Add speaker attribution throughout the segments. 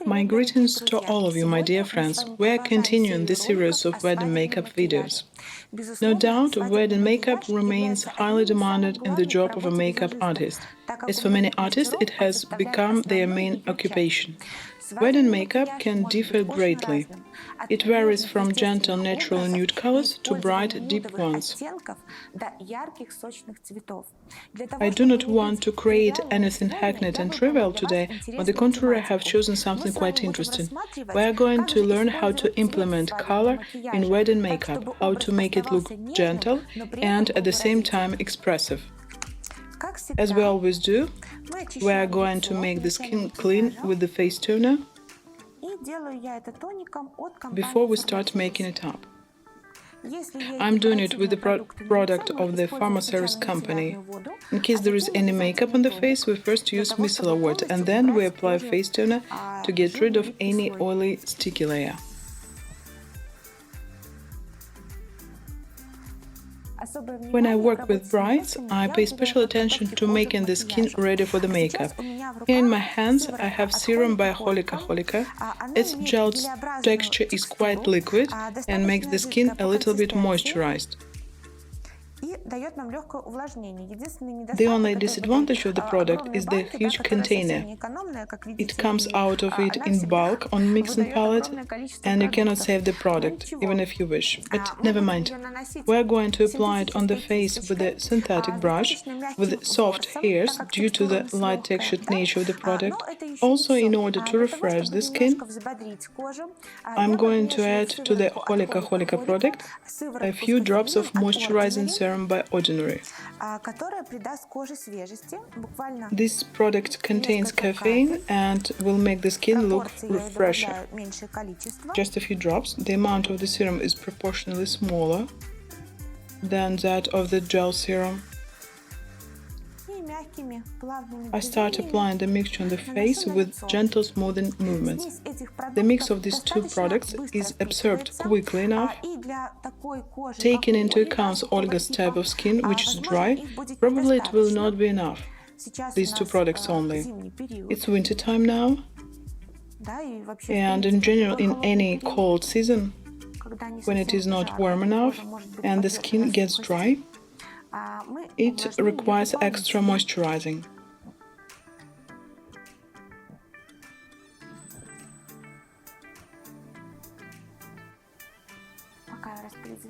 Speaker 1: My greetings to all of you, my dear friends. We are continuing this series of wedding makeup videos. No doubt, wedding makeup remains highly demanded in the job of a makeup artist, as for many artists it has become their main occupation. Wedding makeup can differ greatly. It varies from gentle, natural nude colors to bright, deep ones. I do not want to create anything hackneyed and trivial today. On the contrary, I have chosen something quite interesting. We are going to learn how to implement color in wedding makeup, how to make it look gentle and at the same time expressive. As we always do, we are going to make the skin clean with the face toner before we start making it up. I'm doing it with the product of the Pharmaceris company. In case there is any makeup on the face, we first use micellar water and then we apply face toner to get rid of any oily, sticky layer. When I work with brides, I pay special attention to making the skin ready for the makeup. Here in my hands I have Serum by Holica. Its gel texture is quite liquid and makes the skin a little bit moisturized. The only disadvantage of the product is the huge container. It comes out of it in bulk on mixing palette, and you cannot save the product, even if you wish. But never mind. We're going to apply it on the face with a synthetic brush with soft hairs due to the light textured nature of the product. Also, in order to refresh the skin, I'm going to add to the Holica product a few drops of moisturizing serum by Ordinary. This product contains caffeine and will make the skin look fresher. Just a few drops. The amount of the serum is proportionally smaller than that of the gel serum. I start applying the mixture on the face with gentle smoothing movements. The mix of these two products is absorbed quickly enough. Taking into account Olga's type of skin, which is dry, probably it will not be enough. These two products only. It's winter time now, and in general in any cold season, when it is not warm enough and the skin gets dry, it requires extra moisturizing.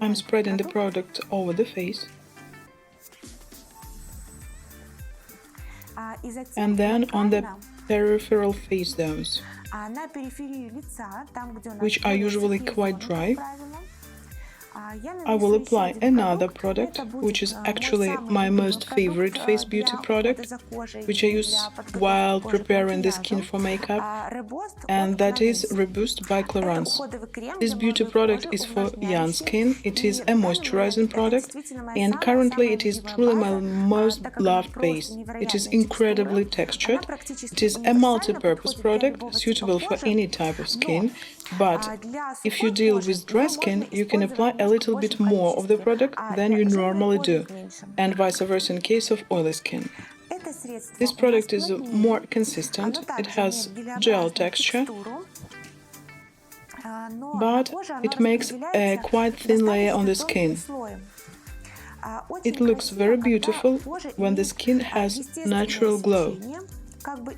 Speaker 1: I'm spreading the product over the face and then on the peripheral face zones, which are usually quite dry. I will apply another product, which is actually my most favorite face beauty product, which I use while preparing the skin for makeup, and that is Reboost by Clarins. This beauty product is for young skin. It is a moisturizing product, and currently it is truly my most loved base. It is incredibly textured. It is a multi-purpose product suitable for any type of skin, but if you deal with dry skin, you can apply a little bit more of the product than you normally do, and vice versa in case of oily skin. This product is more consistent, it has gel texture, but it makes a quite thin layer on the skin. It looks very beautiful when the skin has natural glow,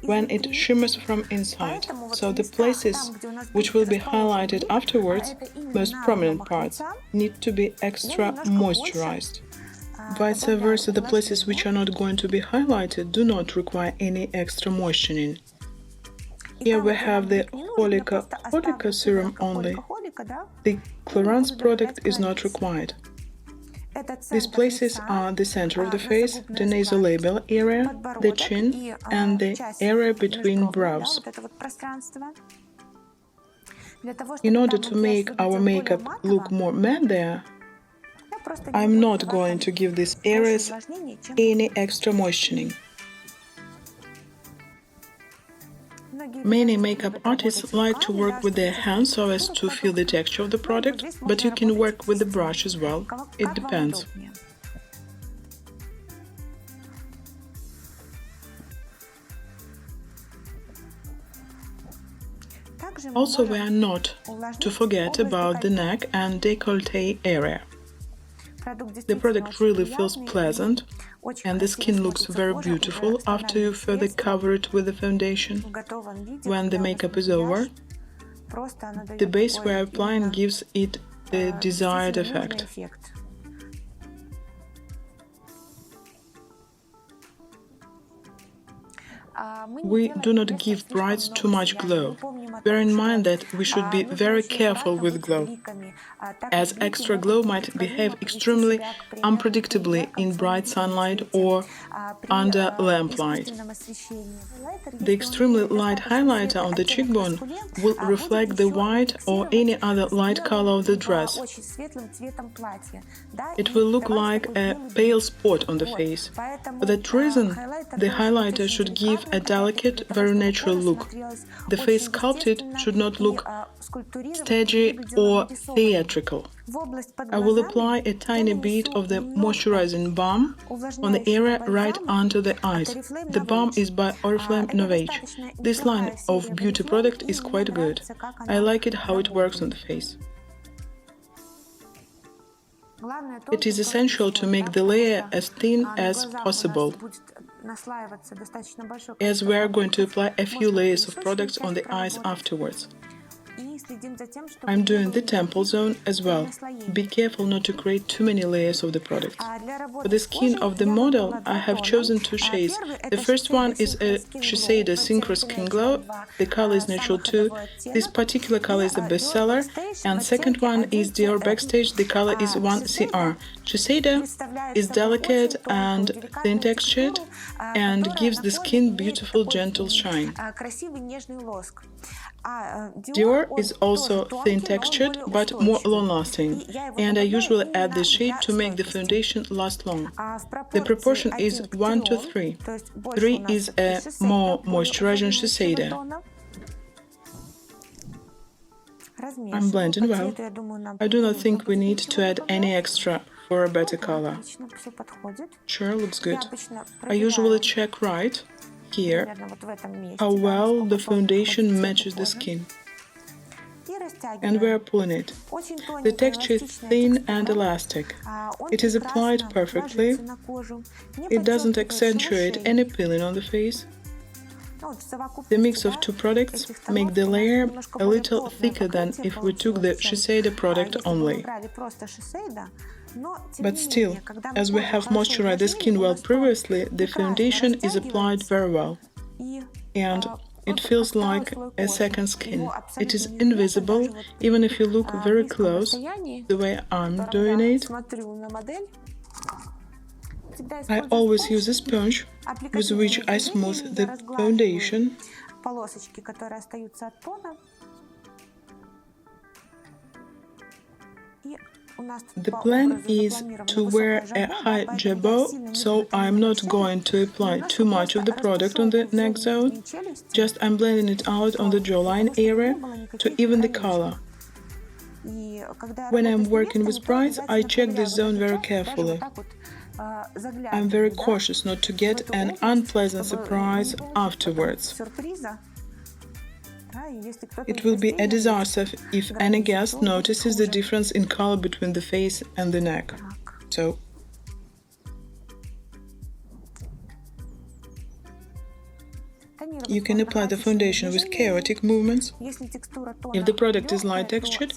Speaker 1: when it shimmers from inside, so the places which will be highlighted afterwards, most prominent parts, need to be extra moisturized. Vice versa, the places which are not going to be highlighted do not require any extra moistening. Here we have the Holica serum only. The Clarins product is not required. These places are the center of the face, the nasolabial area, the chin, and the area between brows. In order to make our makeup look more matte there, I'm not going to give these areas any extra moistening. Many makeup artists like to work with their hands so as to feel the texture of the product, but you can work with the brush as well. It depends. Also, we are not to forget about the neck and décolleté area. The product really feels pleasant, and the skin looks very beautiful after you further cover it with the foundation. When the makeup is over, the base we are applying gives it the desired effect. We do not give brides too much glow. Bear in mind that we should be very careful with glow, as extra glow might behave extremely unpredictably in bright sunlight or under lamplight. The extremely light highlighter on the cheekbone will reflect the white or any other light color of the dress. It will look like a pale spot on the face. For that reason, the highlighter should give a delicate, very natural look. The face sculpted should not look stagey or theatrical. I will apply a tiny bit of the moisturizing balm on the area right under the eyes. The balm is by Oriflame NovAge. This line of beauty product is quite good. I like it how it works on the face. It is essential to make the layer as thin as possible, as we are going to apply a few layers of products on the eyes afterwards. I'm doing the temple zone as well. Be careful not to create too many layers of the product. For the skin of the model, I have chosen two shades. The first one is a Shiseido Synchro Skin Glow. The color is natural too. This particular color is a bestseller. And second one is Dior Backstage. The color is 1CR. Shiseido is delicate and thin textured and gives the skin beautiful gentle shine. Dior is also thin textured but more long-lasting, and I usually add this shade to make the foundation last long. The proportion is 1 to 3. 3 is a more moisturizing Shiseido. I'm blending well. I do not think we need to add any extra for a better color. Sure, looks good. I usually check right here how well the foundation matches the skin. And we are pulling it. The texture is thin and elastic. It is applied perfectly. It doesn't accentuate any peeling on the face. The mix of two products make the layer a little thicker than if we took the Shiseido product only. But still, as we have moisturized the skin well previously, the foundation is applied very well. And it feels like a second skin. It is invisible, even if you look very close, the way I'm doing it. I always use a sponge with which I smooth the foundation. The plan is to wear a high jabot, so I'm not going to apply too much of the product on the neck zone. Just I'm blending it out on the jawline area to even the color. When I'm working with brides, I check this zone very carefully. I'm very cautious not to get an unpleasant surprise afterwards. It will be a disaster if any guest notices the difference in color between the face and the neck. So, you can apply the foundation with chaotic movements. If the product is light textured,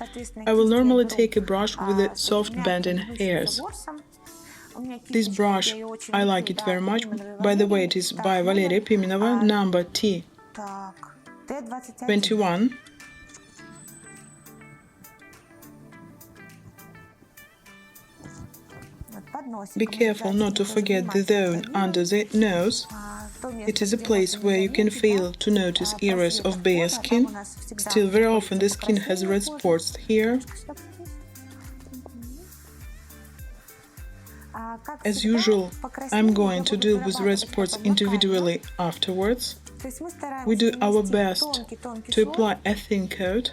Speaker 1: I will normally take a brush with the soft bending hairs. This brush, I like it very much. By the way, it is by Valery Piminov, number T21. Be careful not to forget the zone under the nose. It is a place where you can fail to notice areas of bare skin. Still, very often the skin has red spots here. As usual, I'm going to deal with red spots individually afterwards. We do our best to apply a thin coat,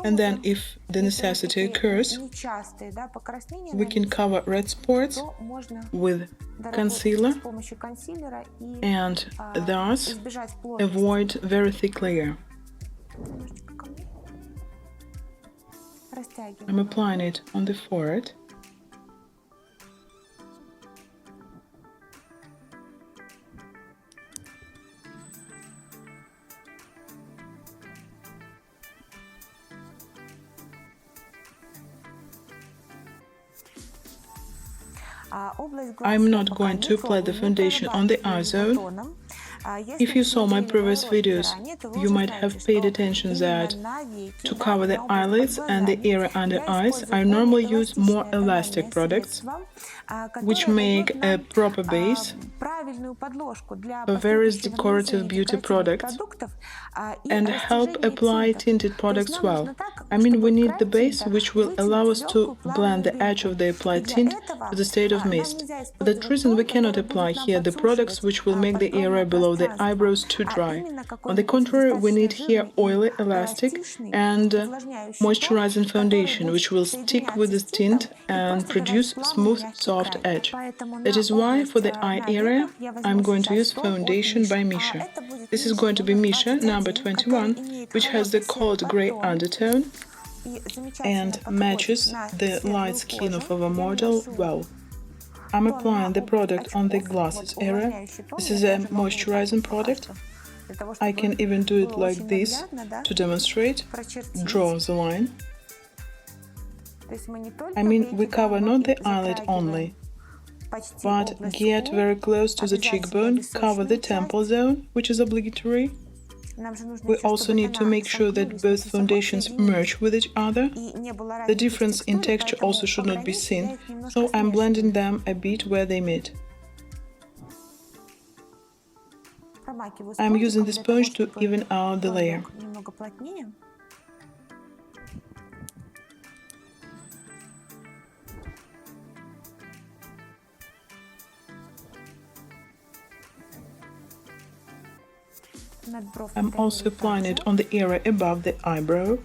Speaker 1: and then if the necessity occurs, we can cover red spots with concealer and thus avoid very thick layer. I'm applying it on the forehead. I'm not going to apply the foundation on the eye zone. If you saw my previous videos, you might have paid attention that to cover the eyelids and the area under eyes, I normally use more elastic products, which make a proper base for various decorative beauty products and help apply tinted products well. I mean, we need the base which will allow us to blend the edge of the applied tint to the state of mist. For that reason, we cannot apply here the products which will make the area below the eyebrows too dry. On the contrary, we need here oily, elastic and moisturizing foundation which will stick with the tint and produce smooth, soft edge. That is why for the eye area, I'm going to use foundation by Missha. This is going to be Missha number 21, which has the cold gray undertone and matches the light skin of our model well. I'm applying the product on the glasses area. This is a moisturizing product. I can even do it like this to demonstrate. Draw the line. I mean, we cover not the eyelid only, but get very close to the cheekbone, cover the temple zone, which is obligatory. We also need to make sure that both foundations merge with each other. The difference in texture also should not be seen, so I'm blending them a bit where they meet. I'm using the sponge to even out the layer. I'm also applying it on the area above the eyebrow.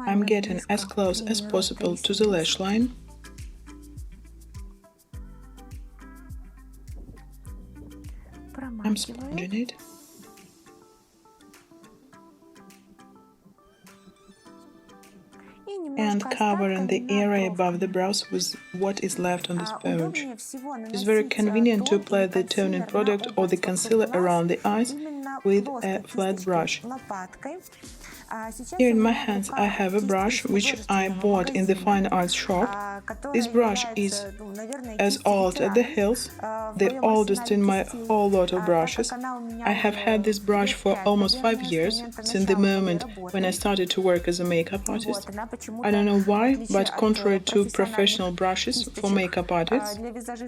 Speaker 1: I'm getting as close as possible to the lash line. I'm sponging it. And covering the area above the brows with what is left on the sponge. It's very convenient to apply the toning product or the concealer around the eyes with a flat brush. Here in my hands I have a brush which I bought in the fine arts shop. This brush is as old as the hills, the oldest in my whole lot of brushes. I have had this brush for almost 5 years, since the moment when I started to work as a makeup artist. I don't know why, but contrary to professional brushes for makeup artists,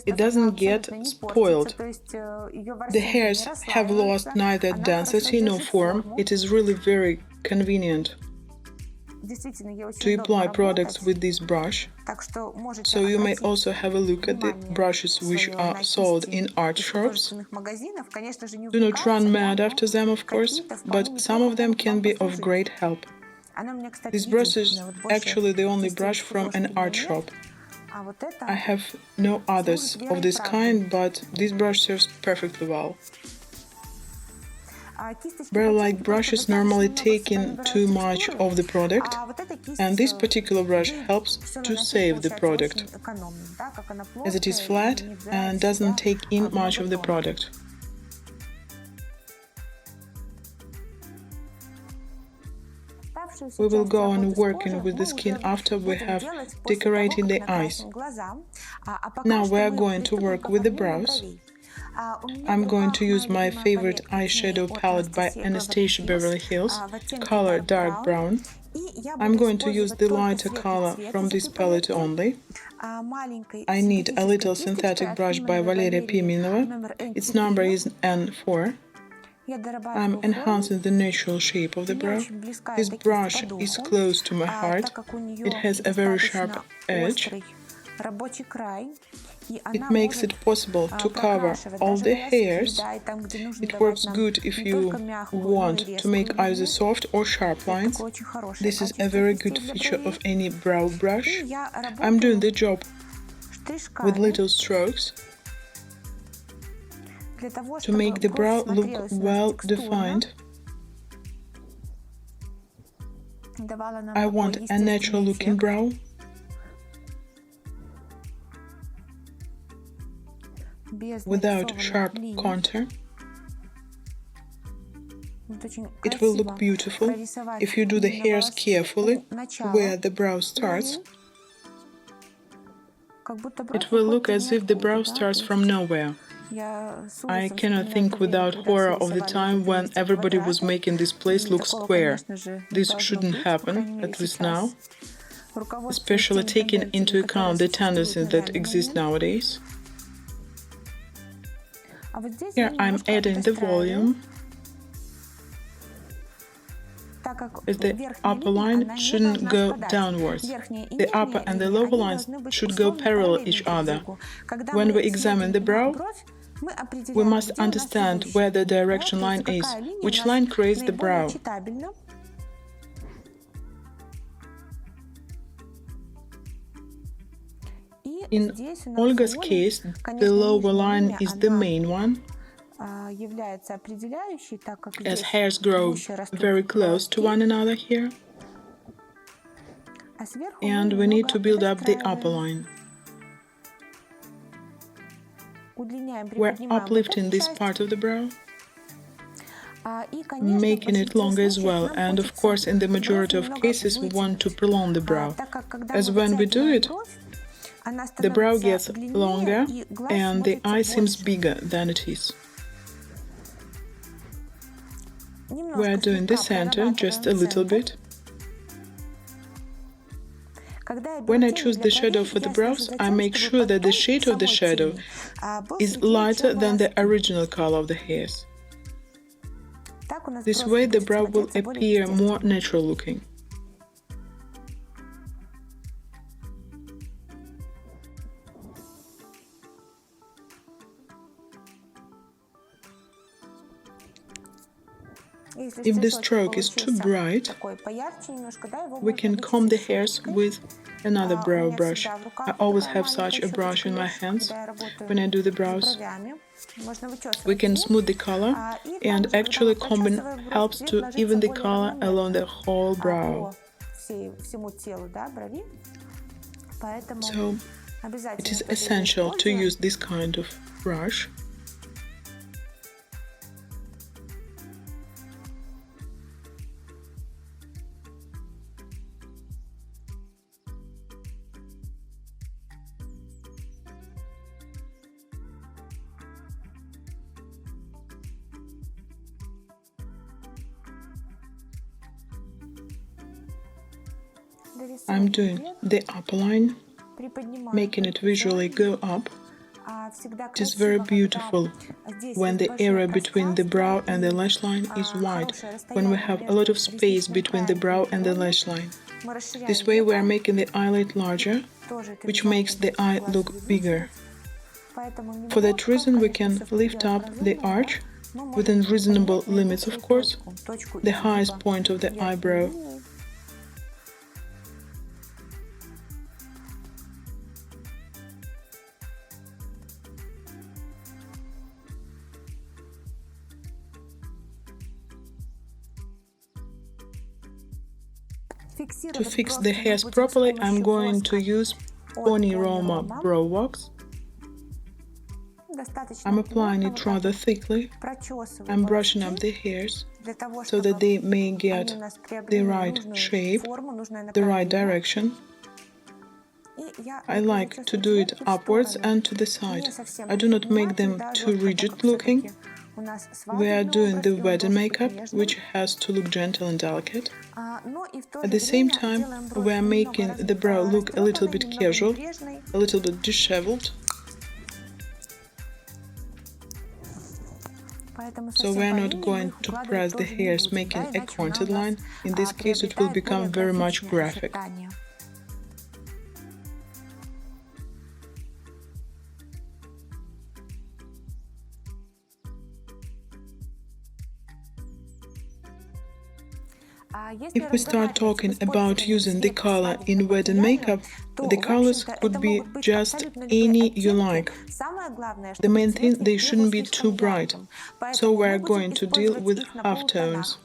Speaker 1: it doesn't get spoiled. The hairs have lost neither density nor form. It is really very convenient to apply products with this brush, so you may also have a look at the brushes which are sold in art shops. Do not run mad after them, of course, but some of them can be of great help. This brush is actually the only brush from an art shop. I have no others of this kind, but this brush serves perfectly well. Barrel-like brushes normally take in too much of the product, and this particular brush helps to save the product, as it is flat and doesn't take in much of the product. We will go on working with the skin after we have decorated the eyes. Now we are going to work with the brows. I'm going to use my favorite eyeshadow palette by Anastasia Beverly Hills, color dark brown. I'm going to use the lighter color from this palette only. I need a little synthetic brush by Valery Piminov. Its number is N4. I'm enhancing the natural shape of the brow. This brush is close to my heart. It has a very sharp edge. It makes it possible to cover all the hairs. It works good if you want to make either soft or sharp lines. This is a very good feature of any brow brush. I'm doing the job with little strokes to make the brow look well defined. I want a natural looking brow. Without sharp contour. It will look beautiful if you do the hairs carefully where the brow starts. It will look as if the brow starts from nowhere. I cannot think without horror of the time when everybody was making this place look square. This shouldn't happen, at least now, especially taking into account the tendencies that exist nowadays. Here I'm adding the volume, as the upper line shouldn't go downwards. The upper and the lower lines should go parallel each other. When we examine the brow, we must understand where the direction line is, which line creates the brow. In Olga's case, the lower line is the main one, as hairs grow very close to one another here, and we need to build up the upper line. We're uplifting this part of the brow, making it longer as well, and of course in the majority of cases we want to prolong the brow, as when we do it, the brow gets longer and the eye seems bigger than it is. We are doing the center just a little bit. When I choose the shadow for the brows, I make sure that the shade of the shadow is lighter than the original color of the hairs. This way the brow will appear more natural looking. If the stroke is too bright, we can comb the hairs with another brow brush. I always have such a brush in my hands when I do the brows. We can smooth the color, and actually combing helps to even the color along the whole brow. So, it is essential to use this kind of brush. I'm doing the upper line, making it visually go up. It is very beautiful when the area between the brow and the lash line is wide, when we have a lot of space between the brow and the lash line. This way we are making the eyelid larger, which makes the eye look bigger. For that reason we can lift up the arch, within reasonable limits of course, the highest point of the eyebrow. To fix the hairs properly, I'm going to use Pony Roma Brow Wax. I'm applying it rather thickly. I'm brushing up the hairs so that they may get the right shape, the right direction. I like to do it upwards and to the side. I do not make them too rigid looking. We are doing the wedding makeup, which has to look gentle and delicate. At the same time, we are making the brow look a little bit casual, a little bit disheveled. So we are not going to press the hairs, making a pointed line. In this case, it will become very much graphic. If we start talking about using the color in wedding makeup, the colors could be just any you like. The main thing, they shouldn't be too bright, so we're going to deal with halftones.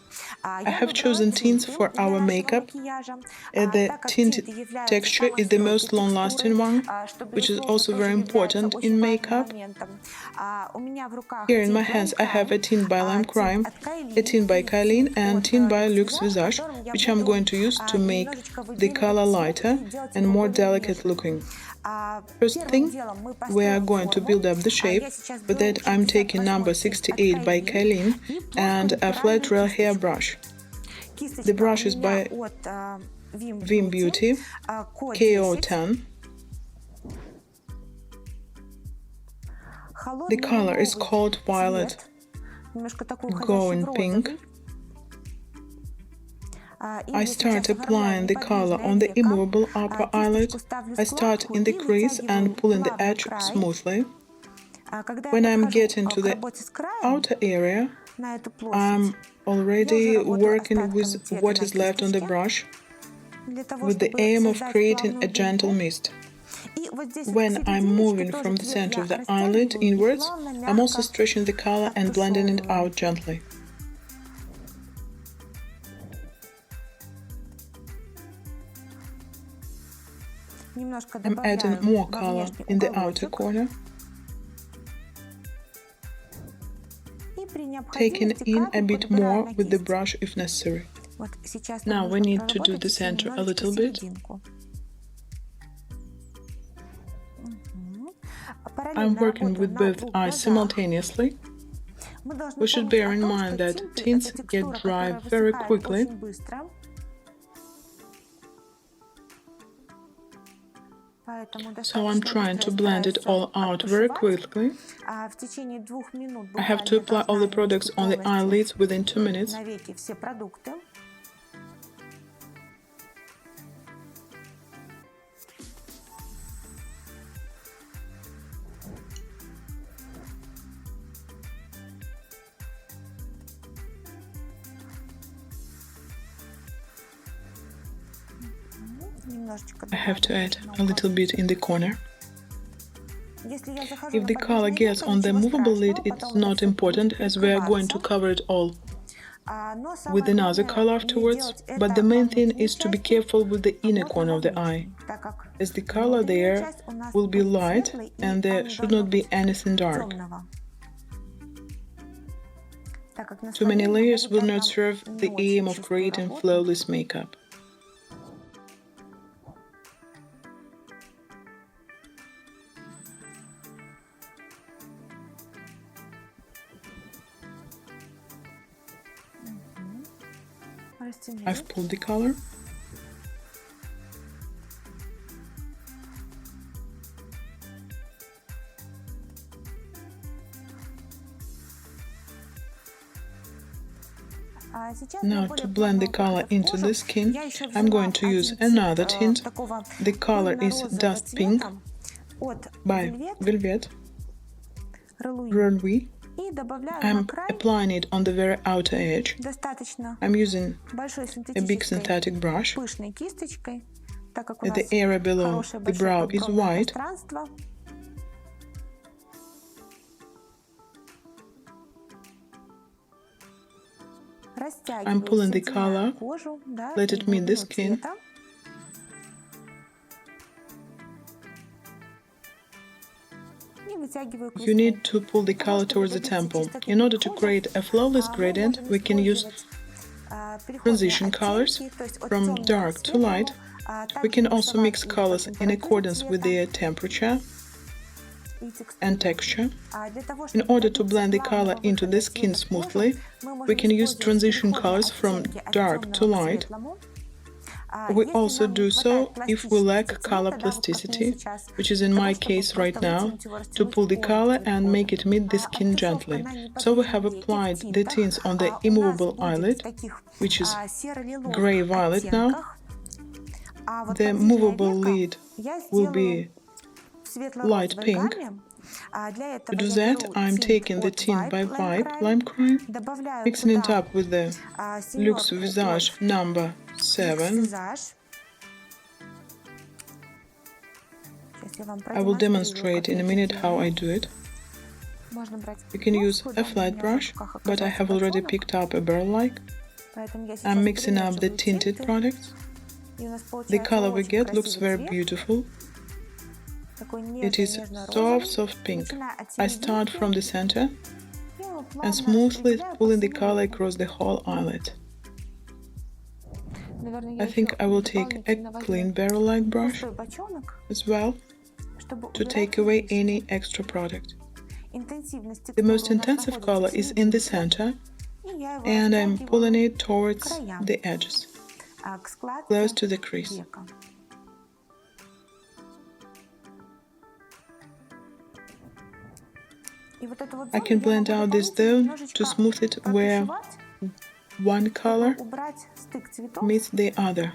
Speaker 1: I have chosen tints for our makeup. The tint texture is the most long-lasting one, which is also very important in makeup. Here in my hands I have a tint by Lime Crime, a tint by Cailin and tint by LuxVisage, which I'm going to use to make the color lighter and more delicate looking. First thing, we are going to build up the shape. For that I'm taking number 68 by Cailin and a flat rail hair brush. The brush is by Vim Beauty, KO10. The color is called Violet, going pink. I start applying the color on the immovable upper eyelid. I start in the crease and pulling the edge smoothly. When I'm getting to the outer area, I'm already working with what is left on the brush, with the aim of creating a gentle mist. When I'm moving from the center of the eyelid inwards, I'm also stretching the color and blending it out gently. I'm adding more color in the outer corner, taking in a bit more with the brush if necessary. Now we need to do the center a little bit. I'm working with both eyes simultaneously. We should bear in mind that tints get dry very quickly. So I'm trying to blend it all out very quickly. I have to apply all the products on the eyelids within 2 minutes. I have to add a little bit in the corner. If the color gets on the movable lid, it's not important, as we are going to cover it all with another color afterwards, but the main thing is to be careful with the inner corner of the eye, as the color there will be light and there should not be anything dark. Too many layers will not serve the aim of creating flawless makeup. I've pulled the color. Now to blend the color into the skin, I'm going to use another tint. The color is Dust Pink by Velvet, Relouis. I'm applying it on the very outer edge. I'm using a big synthetic brush. At the area below the brow is white. I'm pulling the color, let it meet the skin. You need to pull the color towards the temple. In order to create a flawless gradient, we can use transition colors from dark to light. We can also mix colors in accordance with their temperature and texture. In order to blend the color into the skin smoothly, we can use transition colors from dark to light. We also do so if we lack color plasticity, which is in my case right now, to pull the color and make it meet the skin gently. So we have applied the tints on the immovable eyelid, which is gray-violet now. The movable lid will be light pink. To do that, I'm taking the Tint by Vibe Lime Crime, mixing it up with the LuxVisage number 7. I will demonstrate in a minute how I do it. You can use a flat brush, but I have already picked up a barrel-like. I'm mixing up the tinted products. The color we get looks very beautiful. It is soft pink. I start from the center and smoothly pulling the color across the whole eyelid. I think I will take a clean barrel-like brush as well to take away any extra product. The most intensive color is in the center, and I'm pulling it towards the edges, close to the crease. I can blend out this zone to smooth it where one color meets the other.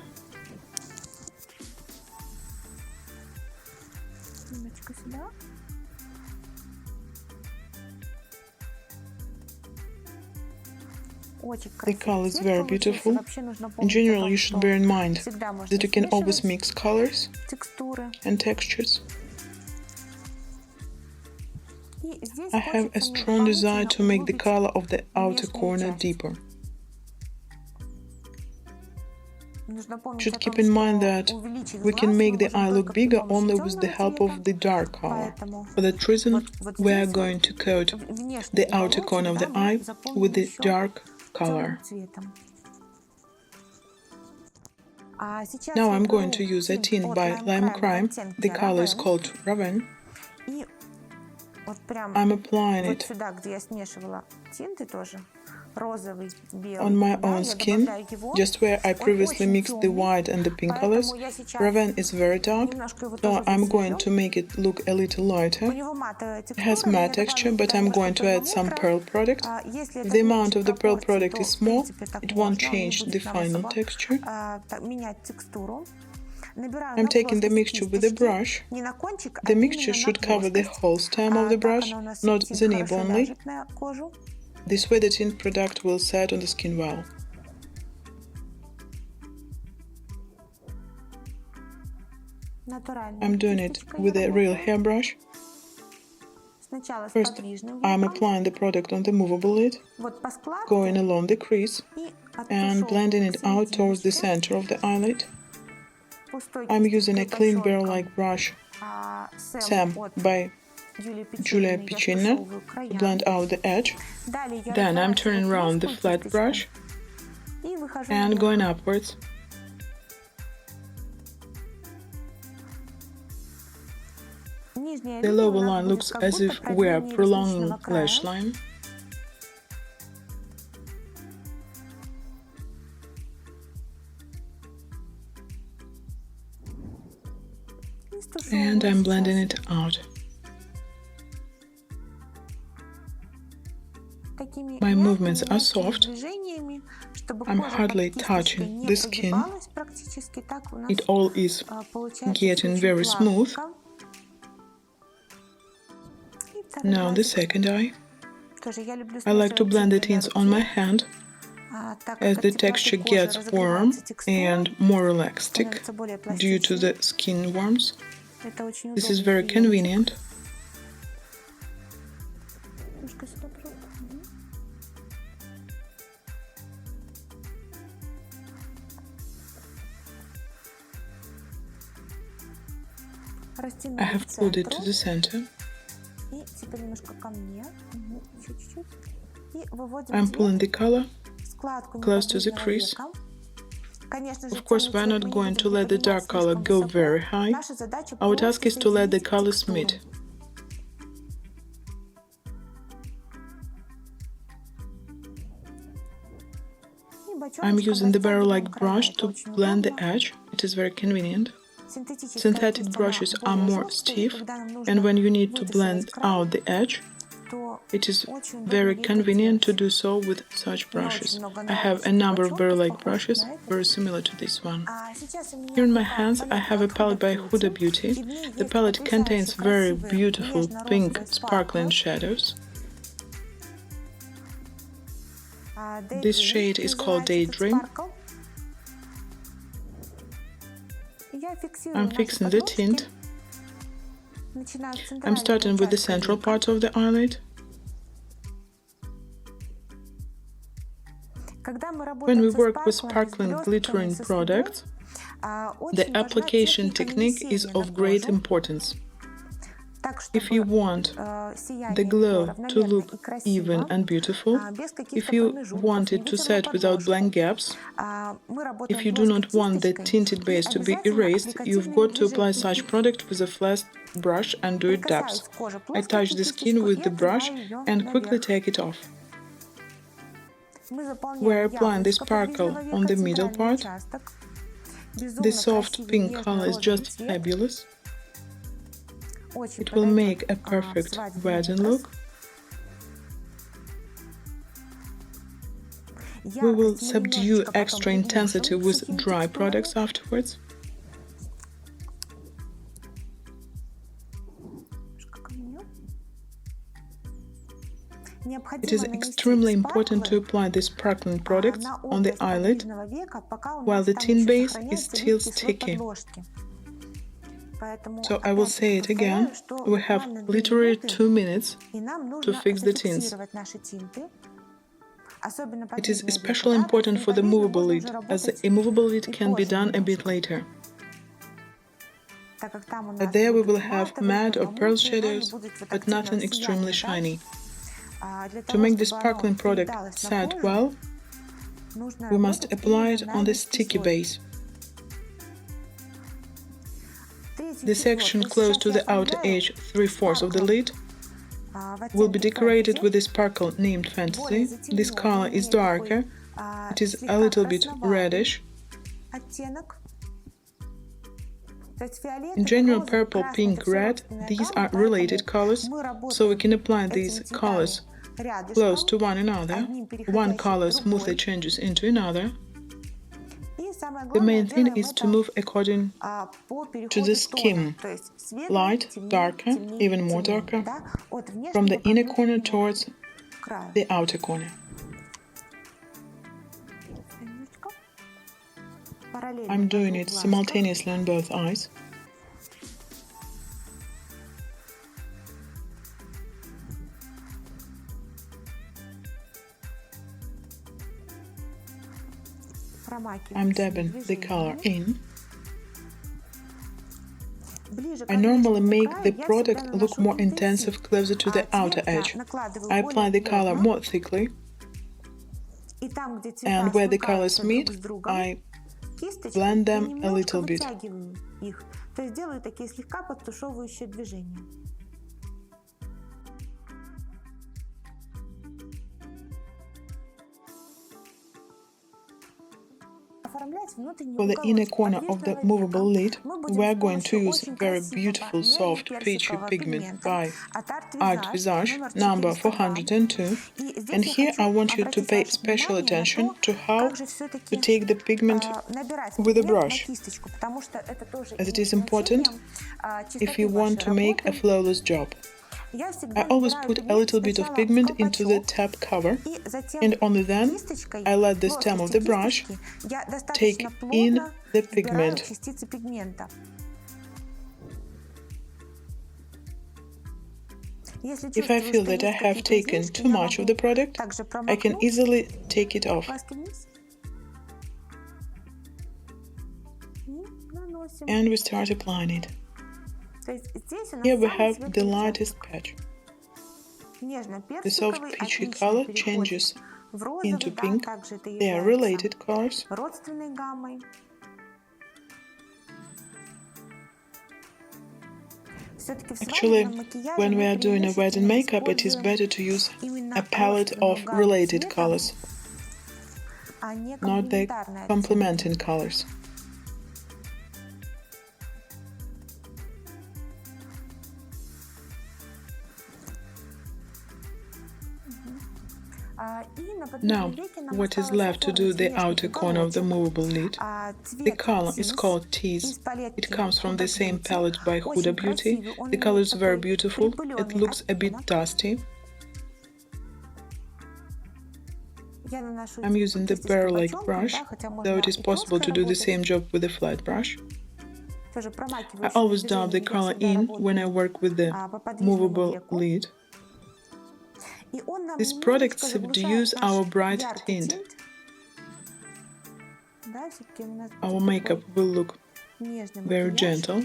Speaker 1: The color is very beautiful. In general, you should bear in mind that you can always mix colors and textures. I have a strong desire to make the color of the outer corner deeper. You should keep in mind that we can make the eye look bigger only with the help of the dark color. For that reason, we are going to coat the outer corner of the eye with the dark color. Now I'm going to use a tint by Lime Crime. The color is called Raven. I'm applying it on my own skin, just where I previously mixed the white and the pink colors. Raven is very dark, so I'm going to make it look a little lighter. It has matte texture, but I'm going to add some pearl product. If the amount of the pearl product is small, it won't change the final texture. I'm taking the mixture with a brush. The mixture should cover the whole stem of the brush, not the nib only. This way the tint product will set on the skin well. I'm doing it with a real hairbrush. First, I'm applying the product on the movable lid, going along the crease and blending it out towards the center of the eyelid. I'm using a clean barrel-like brush, Sam by Julia Piminov, to blend out the edge. Then I'm turning around the flat brush and going upwards. The lower line looks as if we are prolonging lash line. And I'm blending it out. My movements are soft. I'm hardly touching the skin. It all is getting very smooth. Now the second eye. I like to blend the tints on my hand, as the texture gets warm and more elastic due to the skin warmth. This is very convenient. I have pulled it to the center. I'm pulling the color close to the crease. Of course, we're not going to let the dark color go very high. Our task is to let the colors meet. I'm using the barrel-like brush to blend the edge. It is very convenient. Synthetic brushes are more stiff, and when you need to blend out the edge, It is very convenient to do so with such brushes. I have a number of Beverly brushes, very similar to this one. Here in my hands I have a palette by HudaBeauty. The palette contains very beautiful pink sparkling shadows. This shade is called Daydream. I'm fixing the tint. I'm starting with the central part of the eyelid. When we work with sparkling, glittering products, the application technique is of great importance. If you want the glow to look even and beautiful, if you want it to set without blank gaps, if you do not want the tinted base to be erased, you've got to apply such product with a flat brush and do it dabs. I touch the skin with the brush and quickly take it off. We're applying the sparkle on the middle part. The soft pink color is just fabulous. It will make a perfect wedding look. We will subdue extra intensity with dry products afterwards. It is extremely important to apply the sparkling products on the eyelid while the tint base is still sticky. So I will say it again, we have literally 2 minutes to fix the tints. It is especially important for the movable lid, as the immovable lid can be done a bit later. There we will have matte or pearl shadows, but nothing extremely shiny. To make the sparkling product set well, we must apply it on the sticky base. The section close to the outer edge, 3/4 of the lid, will be decorated with a sparkle named Fantasy. This color is darker, it is a little bit reddish. In general, purple, pink, red, these are related colors, so we can apply these colors close to one another. One color smoothly changes into another. The main thing is to move according to the skim, light, darker, even more darker, from the inner corner towards the outer corner. I'm doing it simultaneously on both eyes. I'm dabbing the color in. I normally make the product look more intensive closer to the outer edge. I apply the color more thickly, and where the colors meet, I blend them a little bit. For the inner corner of the movable lid, we are going to use very beautiful soft peachy pigment by LuxVisage number 402, and here I want you to pay special attention to how to take the pigment with a brush, as it is important if you want to make a flawless job. I always put a little bit of pigment into the top cover, and only then I let the stem of the brush take in the pigment. If I feel that I have taken too much of the product, I can easily take it off. And we start applying it. Here we have the lightest patch. The soft peachy color changes into pink. They are related colors. Actually, when we are doing a wedding makeup, it is better to use a palette of related colors, not the complementing colors. Now, what is left to do the outer corner of the movable lid? The color is called Tease. It comes from the same palette by HudaBeauty. The color is very beautiful. It looks a bit dusty. I'm using the barrel-like brush, though it is possible to do the same job with a flat brush. I always dab the color in when I work with the movable lid. This product subdues our bright tint. Our makeup will look very gentle.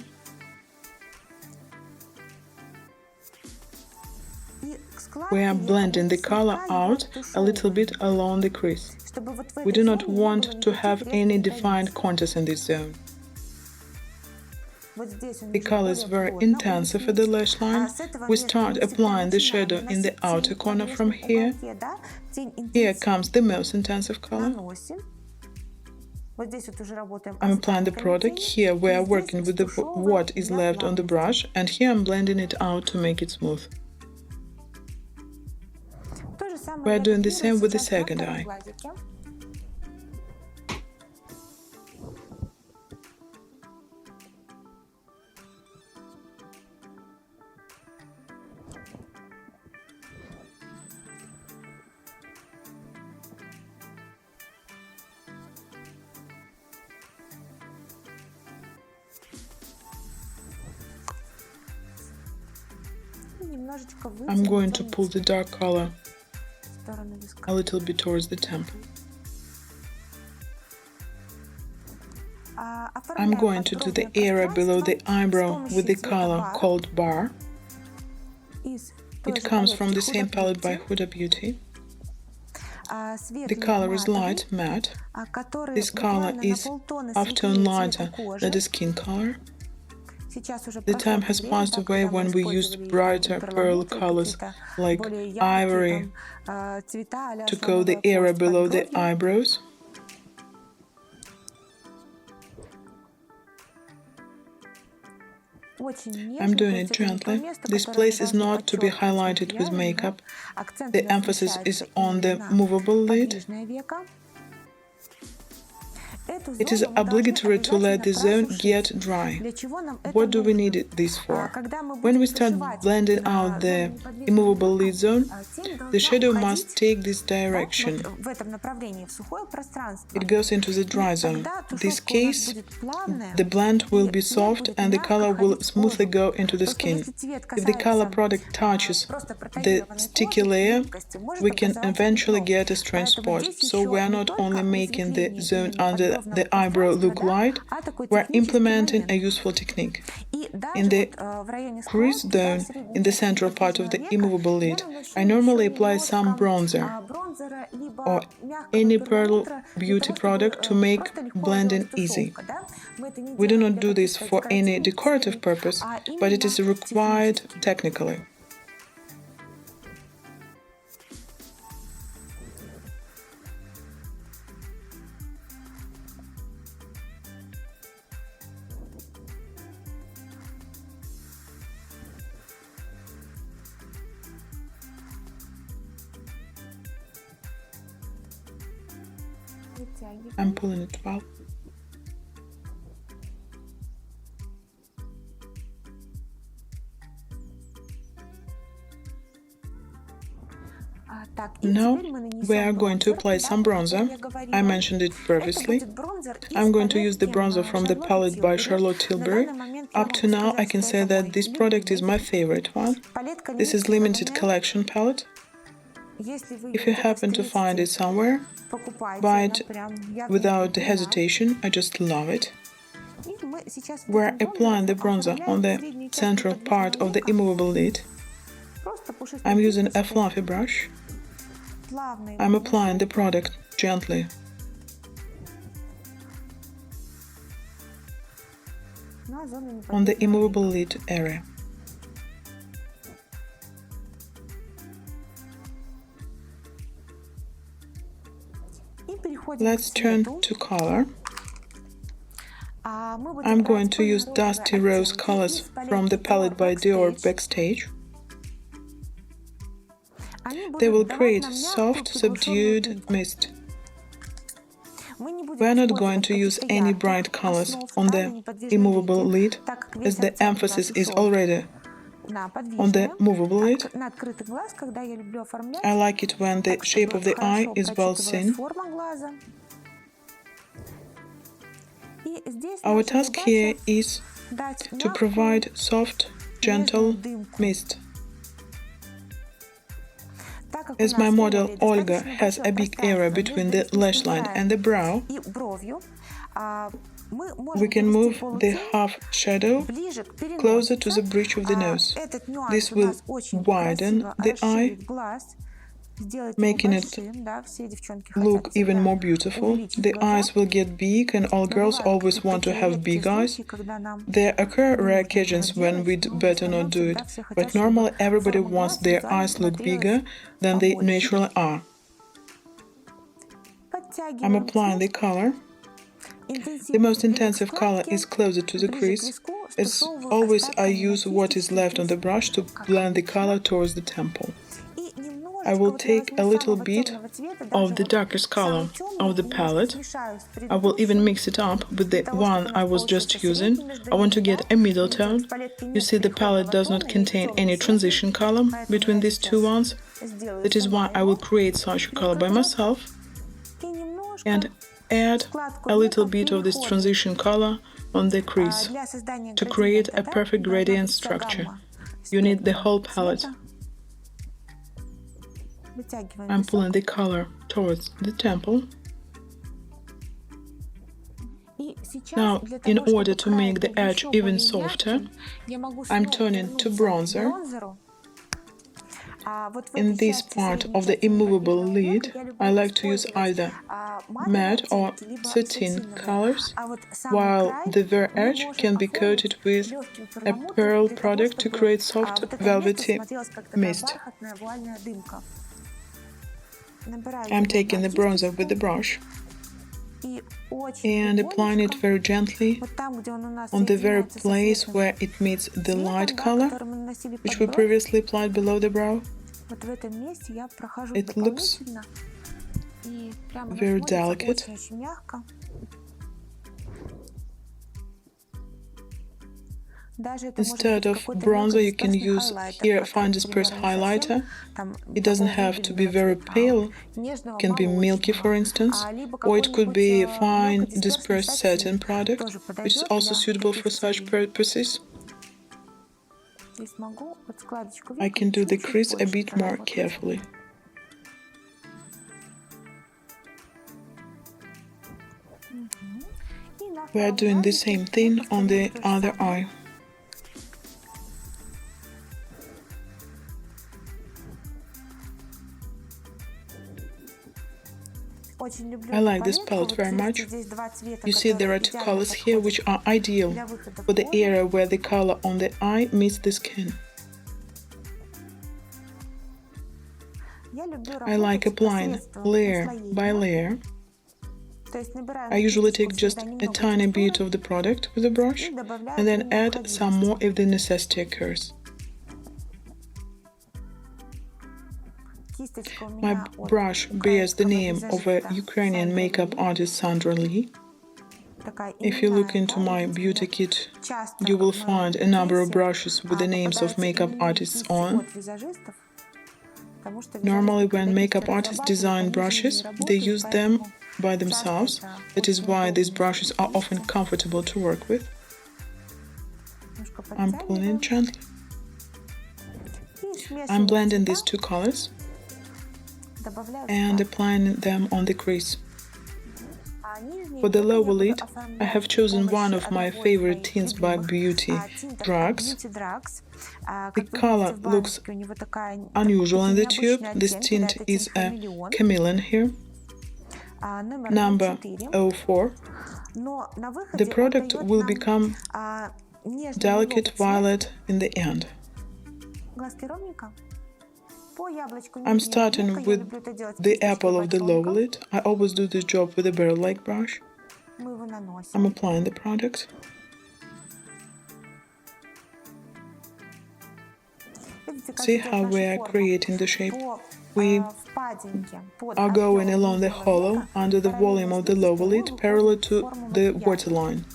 Speaker 1: We are blending the color out a little bit along the crease. We do not want to have any defined contours in this zone. The color is very intensive at the lash line. We start applying the shadow in the outer corner from here. Here comes the most intensive color. I'm applying the product. Here we are working with what is left on the brush, and here I'm blending it out to make it smooth. We are doing the same with the second eye. I'm going to pull the dark color a little bit towards the temple. I'm going to do the area below the eyebrow with the color called Bar. It comes from the same palette by HudaBeauty. The color is light matte. This color is half-tone lighter than the skin color. The time has passed away when we used brighter pearl colors like ivory to coat the area below the eyebrows. I'm doing it gently. This place is not to be highlighted with makeup. The emphasis is on the movable lid. It is obligatory to let the zone get dry. What do we need this for? When we start blending out the immovable lid zone, the shadow must take this direction. It goes into the dry zone. In this case, the blend will be soft and the color will smoothly go into the skin. If the color product touches the sticky layer, we can eventually get a strange spot. So we are not only making the zone under the eyebrow look light, we're implementing a useful technique. In the crease zone, in the central part of the immovable lid, I normally apply some bronzer or any pearl beauty product to make blending easy. We do not do this for any decorative purpose, but it is required technically. I'm pulling it well. Now we are going to apply some bronzer. I mentioned it previously. I'm going to use the bronzer from the palette by Charlotte Tilbury. Up to now, I can say that this product is my favorite one. This is limited collection palette. If you happen to find it somewhere, buy it without hesitation. I just love it. We're applying the bronzer on the central part of the immovable lid. I'm using a fluffy brush. I'm applying the product gently. On the immovable lid area. Let's turn to color. I'm going to use dusty rose colors from the palette by Dior Backstage. They will create soft, subdued mist. We are not going to use any bright colors on the immovable lid, as the emphasis is already on the movable lid. I like it when the shape of the eye is well seen. Our task here is to provide soft, gentle mist. As my model Olga has a big area between the lash line and the brow, we can move the half shadow closer to the bridge of the nose. This will widen the eye, making it look even more beautiful. The eyes will get big, and all girls always want to have big eyes. There occur rare occasions when we'd better not do it, but normally everybody wants their eyes look bigger than they naturally are. I'm applying the color. The most intensive color is closer to the crease. As always, I use what is left on the brush to blend the color towards the temple. I will take a little bit of the darkest color of the palette. I will even mix it up with the one I was just using. I want to get a middle tone. You see, the palette does not contain any transition color between these two ones. That is why I will create such a color by myself and add a little bit of this transition color on the crease to create a perfect gradient structure. You need the whole palette. I'm pulling the color towards the temple. Now, in order to make the edge even softer, I'm turning to bronzer. In this part of the immovable lid, I like to use either matte or satin colors, while the very edge can be coated with a pearl product to create soft, velvety mist. I'm taking the bronzer with the brush and applying it very gently on the very place where it meets the light color, which we previously applied below the brow. It looks very delicate. Instead of bronzer, you can use here fine dispersed highlighter. It doesn't have to be very pale, it can be milky, for instance, or it could be fine dispersed satin product, which is also suitable for such purposes. I can do the crease a bit more carefully. We are doing the same thing on the other eye. I like this palette very much. You see, there are two colors here which are ideal for the area where the color on the eye meets the skin. I like applying layer by layer. I usually take just a tiny bit of the product with a brush and then add some more if the necessity occurs. My brush bears the name of a Ukrainian makeup artist, Sandra Lee. If you look into my beauty kit, you will find a number of brushes with the names of makeup artists on. Normally, when makeup artists design brushes, they use them by themselves. That is why these brushes are often comfortable to work with. I'm pulling it gently. I'm blending these two colors and applying them on the crease. For the lower lid, I have chosen one of my favorite tints by Beauty Drugs. The color looks unusual in the tube. This tint is a Cailin here, number 04. The product will become delicate violet in the end. I'm starting with the apple of the lower lid. I always do this job with a barrel-like brush. I'm applying the product. See how we are creating the shape? We are going along the hollow under the volume of the lower lid parallel to the waterline.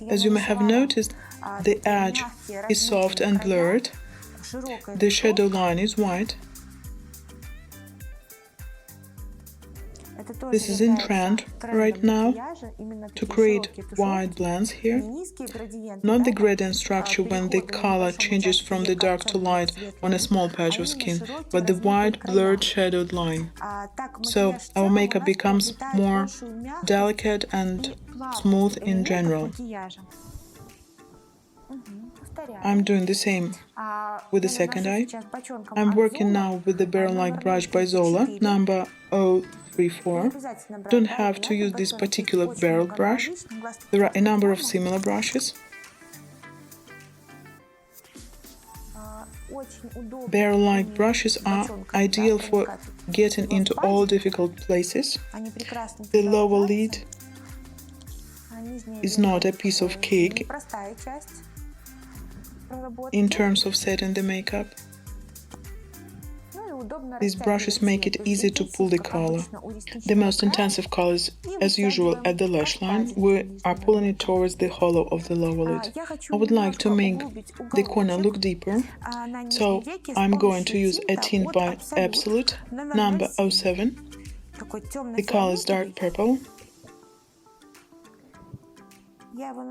Speaker 1: As you may have noticed, the edge is soft and blurred, the shadow line is white. This is in trend right now, to create wide blends here. Not the gradient structure when the color changes from the dark to light on a small patch of skin, but the wide, blurred, shadowed line. So our makeup becomes more delicate and smooth in general. I'm doing the same with the second eye. I'm working now with the barrel-like brush by Zola, number 034. Don't have to use this particular barrel brush. There are a number of similar brushes. Barrel-like brushes are ideal for getting into all difficult places. The lower lid is not a piece of cake in terms of setting the makeup. These brushes make it easy to pull the color. The most intensive colors, as usual at the lash line, we are pulling it towards the hollow of the lower lid. I would like to make the corner look deeper, so I'm going to use a tint by Absolute, number 07. The color is dark purple.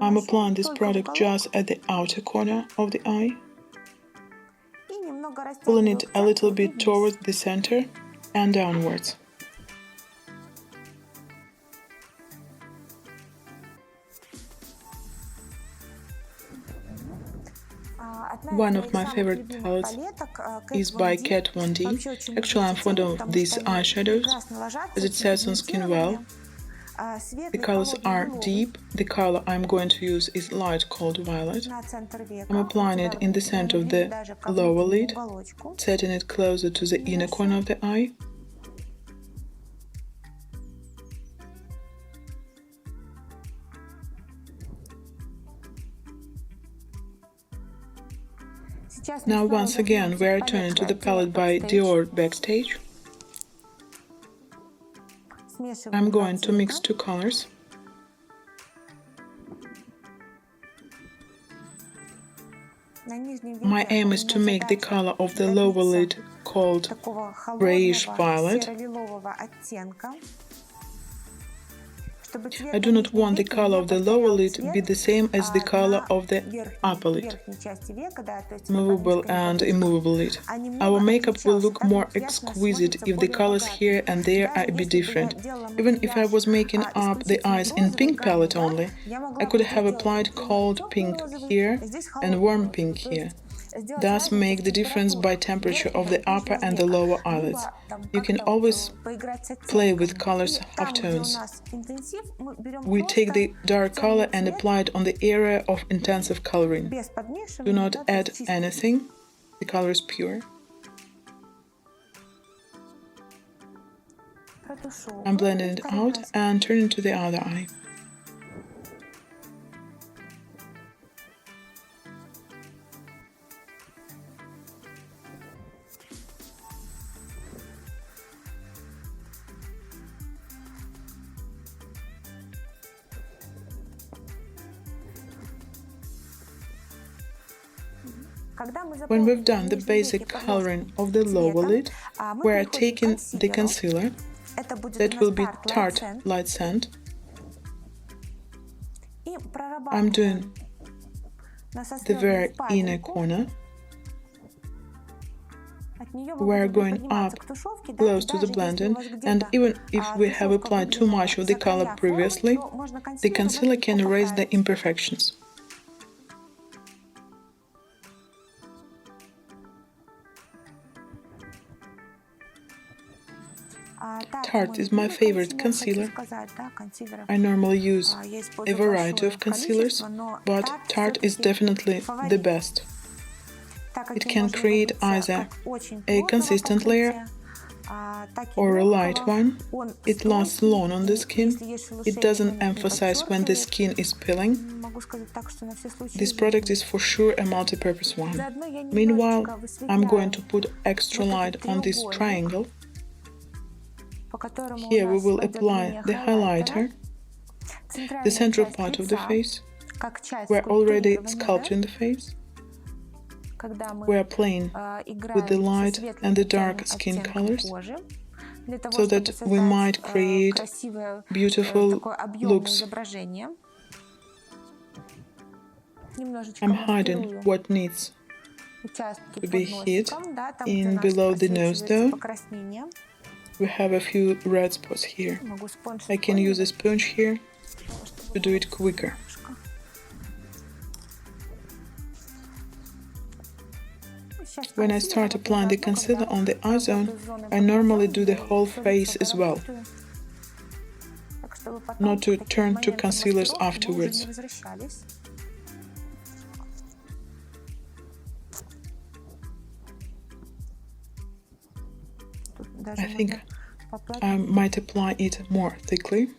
Speaker 1: I'm applying this product just at the outer corner of the eye, pulling it a little bit towards the center and downwards. One of my favorite palettes is by Kat Von D. Actually, I'm fond of these eyeshadows, as it sets on skin well. The colors are deep. The color I'm going to use is light cold violet. I'm applying it in the center of the lower lid, setting it closer to the inner corner of the eye. Now once again we are turning to the palette by Dior Backstage. I'm going to mix two colors. My aim is to make the color of the lower lid called grayish violet. I do not want the color of the lower lid to be the same as the color of the upper lid, movable and immovable lid. Our makeup will look more exquisite if the colors here and there are a bit different. Even if I was making up the eyes in pink palette only, I could have applied cold pink here and warm pink here. Thus make the difference by temperature of the upper and the lower eyelids. You can always play with colors halftones. We take the dark color and apply it on the area of intensive coloring. Do not add anything. The color is pure. I'm blending it out and turning to the other eye. When we've done the basic coloring of the lower lid, we are taking the concealer, that will be Tarte Light Sand. I'm doing the very inner corner. We are going up close to the blending, and even if we have applied too much of the color previously, the concealer can erase the imperfections. Tarte is my favorite concealer. I normally use a variety of concealers, but Tarte is definitely the best. It can create either a consistent layer or a light one, it lasts long on the skin. It doesn't emphasize when the skin is peeling. This product is for sure a multi-purpose one. Meanwhile, I'm going to put extra light on this triangle. Here we will apply the highlighter, the central part of the face. We're already sculpting the face. We are playing with the light and the dark skin colors, so that we might create beautiful looks. I'm hiding what needs to be hid in below the nose though. We have a few red spots here. I can use a sponge here to do it quicker. When I start applying the concealer on the eye zone, I normally do the whole face as well, not to turn to concealers afterwards. I think I might apply it more thickly.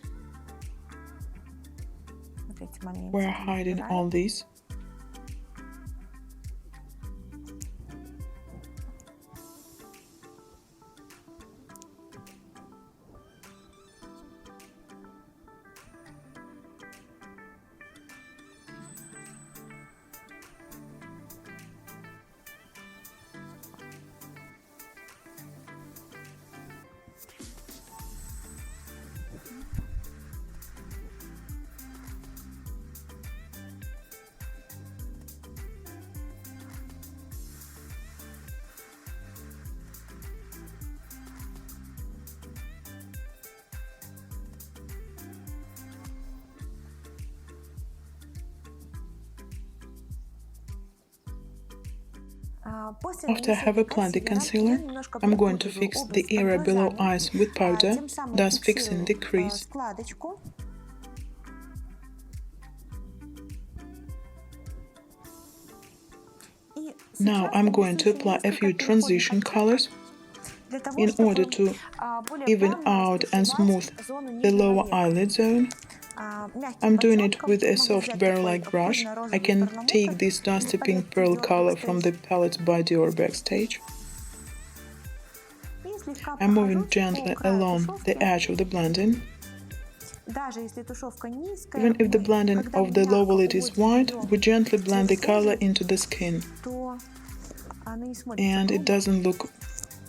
Speaker 1: We're hiding all these. After I have applied the concealer, I'm going to fix the area below eyes with powder, thus fixing the crease. Now I'm going to apply a few transition colors in order to even out and smooth the lower eyelid zone. I'm doing it with a soft barrel-like brush. I can take this dusty pink pearl color from the palette by Dior Backstage. I'm moving gently along the edge of the blending. Even if the blending of the lower lid is white, we gently blend the color into the skin, and it doesn't look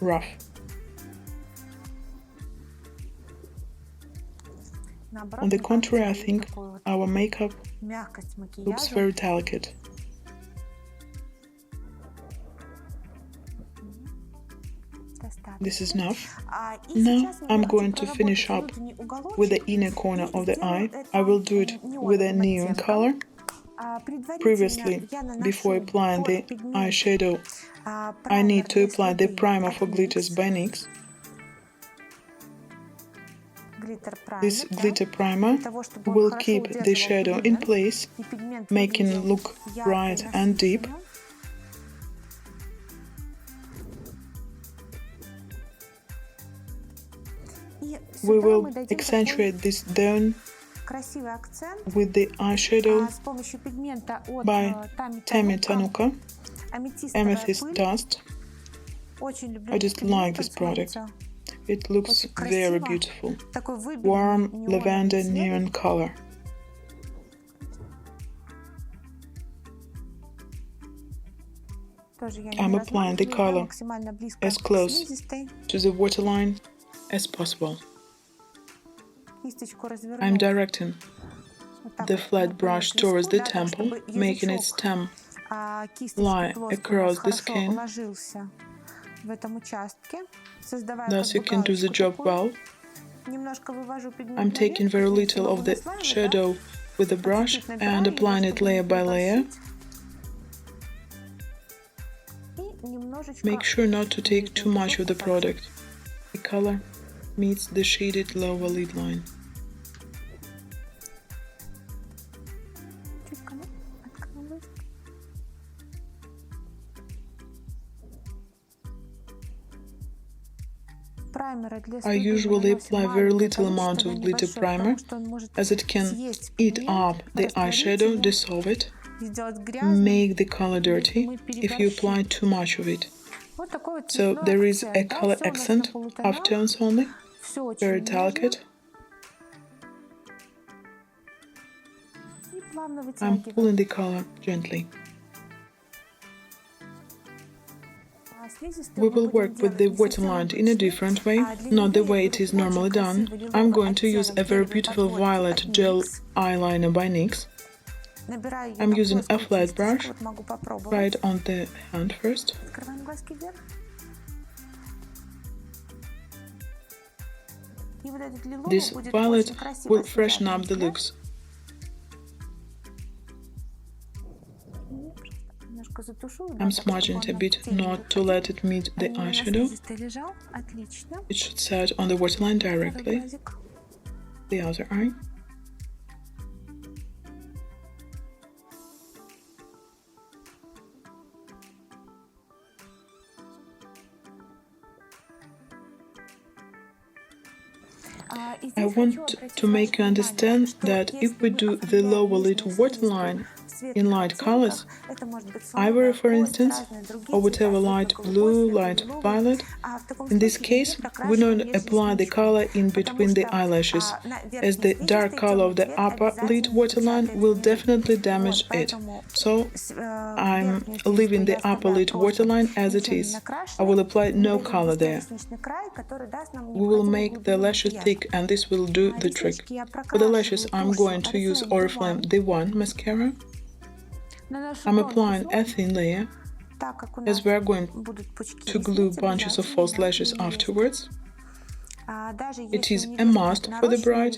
Speaker 1: rough. On the contrary, I think our makeup looks very delicate. This is enough. Now I'm going to finish up with the inner corner of the eye. I will do it with a neon color. Previously, before applying the eyeshadow, I need to apply the primer for glitters by NYX. This glitter primer will keep the shadow in place, making it look bright and deep. We will accentuate this zone with the eyeshadow by Tonic, Amethyst Dust. I just like this product. It looks very beautiful. Warm lavender neon color. I'm applying the color as close to the waterline as possible. I'm directing the flat brush towards the temple, making its stem lie across the skin. Thus you can do the job well. I'm taking very little of the shadow with the brush and applying it layer by layer. Make sure not to take too much of the product. The color meets the shaded lower lid line. I usually apply very little amount of glitter primer, as it can eat up the eyeshadow, dissolve it, make the color dirty if you apply too much of it. So there is a color accent, half tones only, very delicate. I'm pulling the color gently. We will work with the waterline in a different way, not the way it is normally done. I'm going to use a very beautiful violet gel eyeliner by NYX. I'm using a flat brush. Try it on the hand first. This violet will freshen up the looks. I'm smudging it a bit, not to let it meet the eyeshadow. It should set on the waterline directly. The other eye. I want to make you understand that if we do the lower lid waterline in light colors, ivory for instance, or whatever light blue, light violet, in this case we don't apply the color in between the eyelashes, as the dark color of the upper lid waterline will definitely damage it. So I'm leaving the upper lid waterline as it is. I will apply no color there. We will make the lashes thick and this will do the trick. For the lashes I'm going to use Oriflame the One mascara. I'm applying a thin layer, as we are going to glue bunches of false lashes afterwards. It is a must for the bride.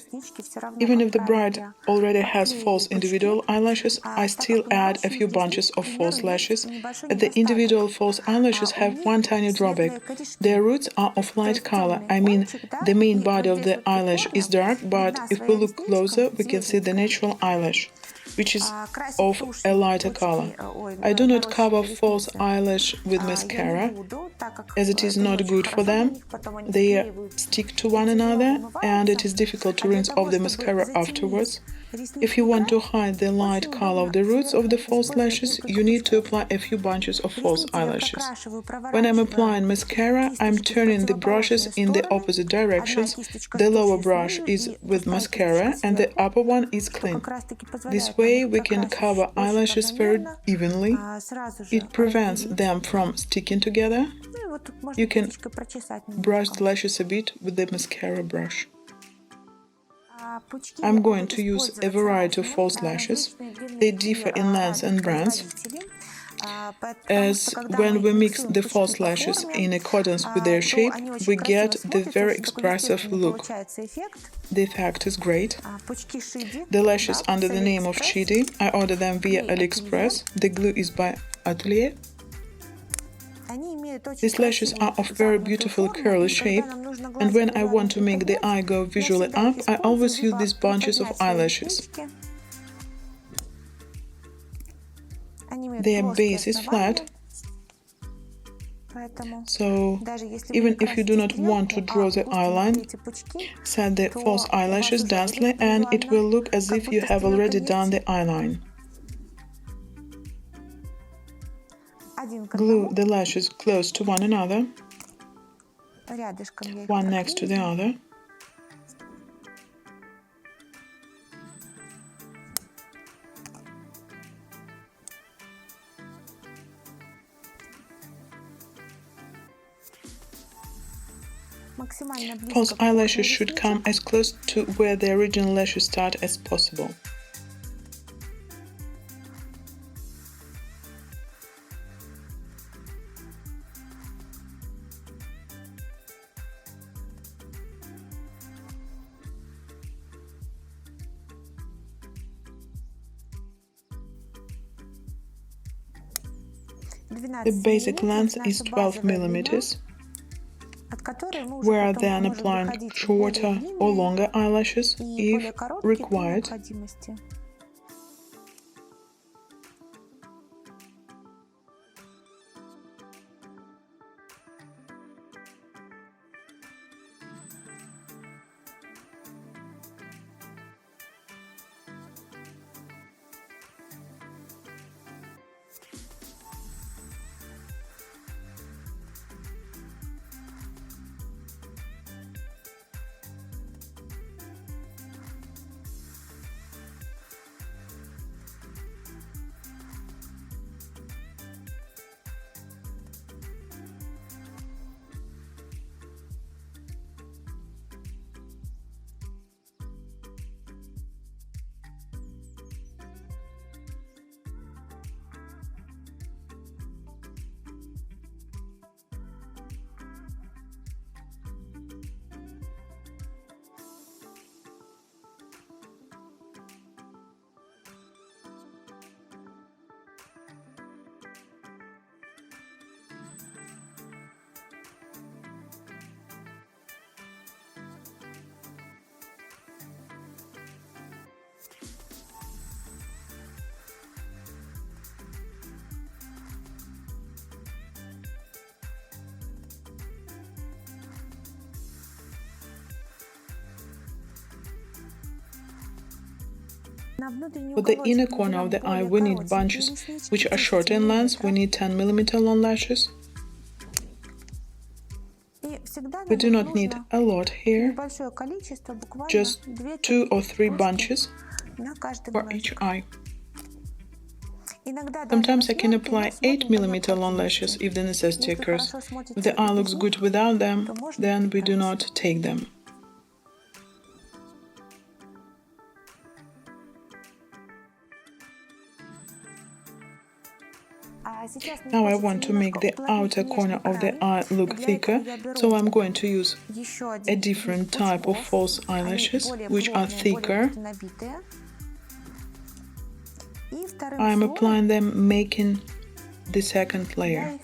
Speaker 1: Even if the bride already has false individual eyelashes, I still add a few bunches of false lashes, as the individual false eyelashes have one tiny drawback. Their roots are of light color. I mean, the main body of the eyelash is dark, but if we look closer, we can see the natural eyelash, which is of a lighter color. I do not cover false eyelash with mascara, as it is not good for them. They stick to one another and it is difficult to rinse off the mascara afterwards. If you want to hide the light color of the roots of the false lashes, you need to apply a few bunches of false eyelashes. When I'm applying mascara, I'm turning the brushes in the opposite directions. The lower brush is with mascara and the upper one is clean. This way we can cover eyelashes very evenly. It prevents them from sticking together. You can brush the lashes a bit with the mascara brush. I'm going to use a variety of false lashes. They differ in length and brands, as when we mix the false lashes in accordance with their shape, we get the very expressive look. The effect is great. The lashes under the name of Chidi, I ordered them via AliExpress. The glue is by Atelier. These lashes are of very beautiful curly shape, and when I want to make the eye go visually up, I always use these bunches of eyelashes. Their base is flat, so even if you do not want to draw the eyeline, set the false eyelashes densely and it will look as if you have already done the eyeline. Glue the lashes close to one another, one next to the other. False eyelashes should come as close to where the original lashes start as possible. The basic length is 12 mm. We are then applying shorter or longer eyelashes if required. For the inner corner of the eye, we need bunches which are short in length. We need 10mm long lashes. We do not need a lot here, just 2 or 3 bunches for each eye. Sometimes I can apply 8mm long lashes if the necessity occurs. If the eye looks good without them, then we do not take them. Now I want to make the outer corner of the eye look thicker, so I'm going to use a different type of false eyelashes, which are thicker. I'm applying them, making the second layer.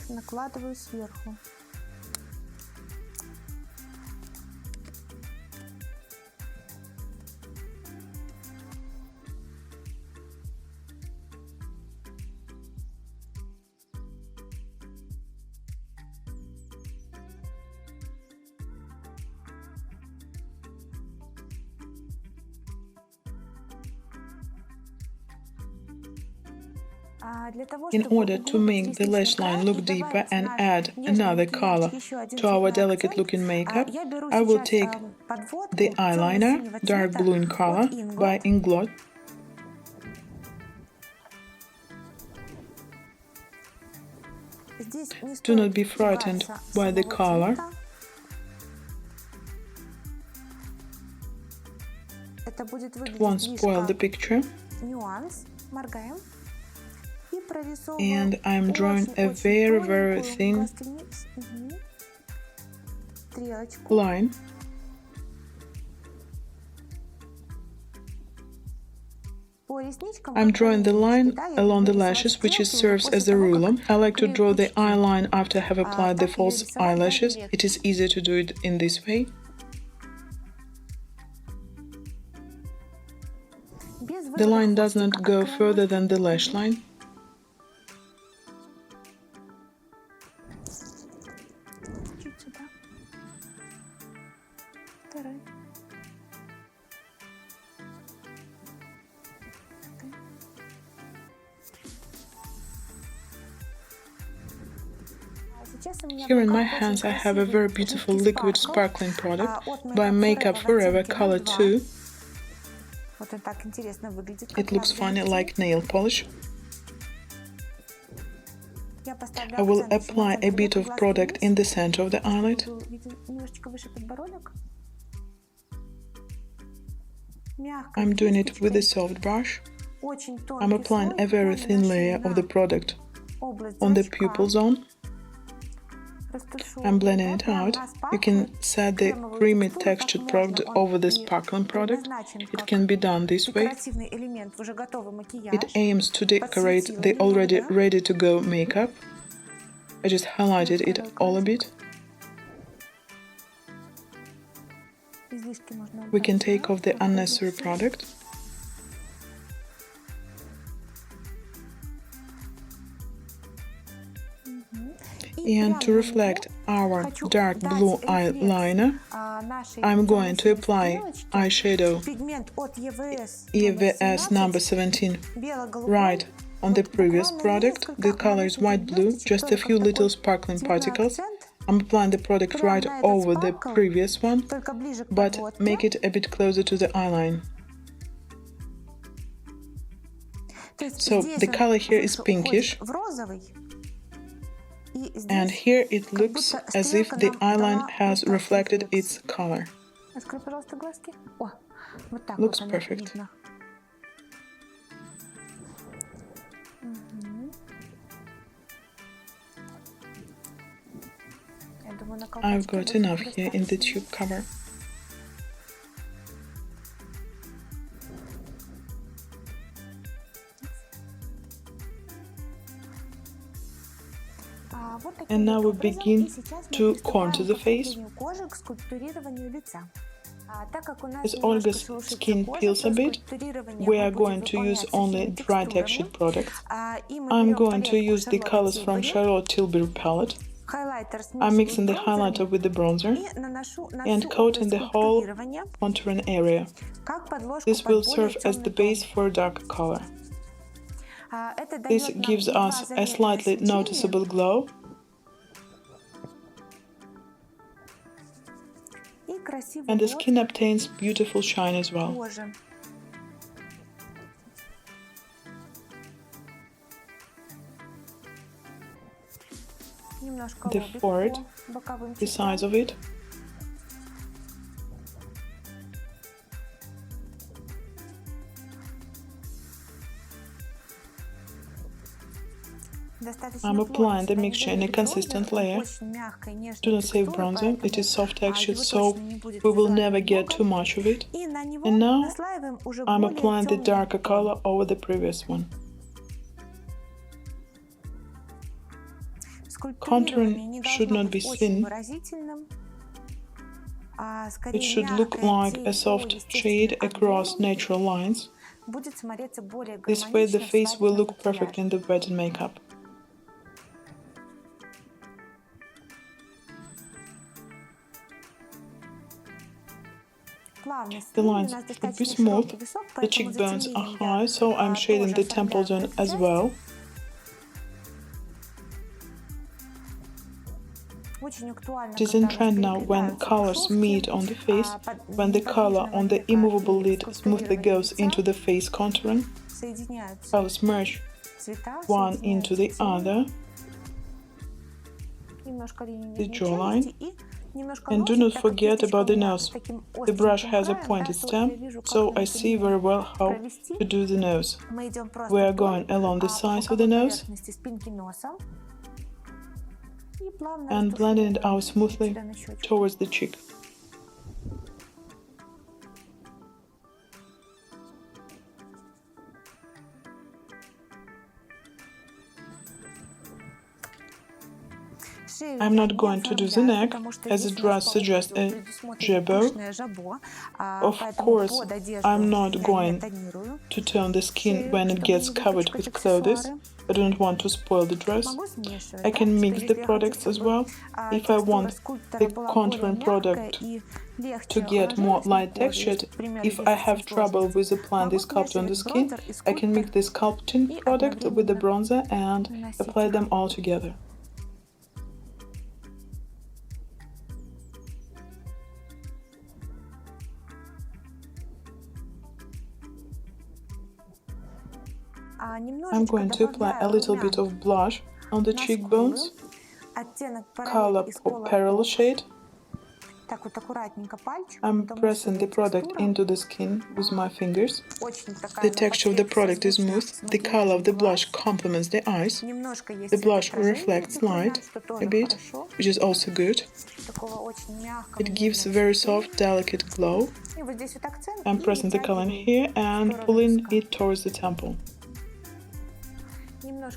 Speaker 1: In order to make the lash line look deeper and add another color to our delicate looking makeup, I will take the eyeliner, dark blue in color, by Inglot. Do not be frightened by the color. It won't spoil the picture. And I'm drawing a very thin line. I'm drawing the line along the lashes, which serves as a ruler. I like to draw the eye line after I have applied the false eyelashes. It is easier to do it in this way. The line does not go further than the lash line. Here in my hands I have a very beautiful liquid sparkling product by Makeup Forever Color 2. It looks funny like nail polish. I will apply a bit of product in the center of the eyelid. I'm doing it with a soft brush. I'm applying a very thin layer of the product on the pupil zone. I'm blending it out. You can set the creamy textured product over the sparkling product. It can be done this way. It aims to decorate the already ready-to-go makeup. I just highlighted it all a bit. We can take off the unnecessary product. And to reflect our dark blue eyeliner, I'm going to apply eyeshadow EVS number 17 right on the previous product. The color is white blue, just a few little sparkling particles. I'm applying the product right over the previous one, but make it a bit closer to the eyeline. So the color here is pinkish. And here it looks as if the eyeline has reflected its color. Looks perfect. I've got enough here in the tube cover. And now we begin to contour the face. As Olga's skin peels a bit, we are going to use only dry textured products. I'm going to use the colors from Charlotte Tilbury palette. I'm mixing the highlighter with the bronzer and coating the whole contouring area. This will serve as the base for a darker color. This gives us a slightly noticeable glow and the skin obtains beautiful shine as well. The forehead, the size of it. I'm applying the mixture in a consistent layer. Do not save bronzer, it is soft textured, so we will never get too much of it. And now I'm applying the darker color over the previous one. Contouring should not be thin. It should look like a soft shade across natural lines. This way the face will look perfect in the wet makeup. The lines should be smooth, the cheekbones are high, so I'm shading the temple zone as well. It is in trend now when colors meet on the face, when the color on the immovable lid smoothly goes into the face contouring. Colors merge one into the other, the jawline. And do not forget about the nose. The brush has a pointed stem, so I see very well how to do the nose. We are going along the sides of the nose and blending it out smoothly towards the cheek. I'm not going to do the neck, as the dress suggests a jabot. Of course, I'm not going to tone the skin when it gets covered with clothes. I don't want to spoil the dress. I can mix the products as well. If I want the contouring product to get more light textured, if I have trouble with applying the sculptor on the skin, I can mix the sculpting product with the bronzer and apply them all together. I'm going to apply a little bit of blush on the cheekbones, color or parallel shade. I'm pressing the product into the skin with my fingers. The texture of the product is smooth, the color of the blush complements the eyes. The blush reflects light a bit, which is also good. It gives a very soft, delicate glow. I'm pressing the Cailin here and pulling it towards the temple.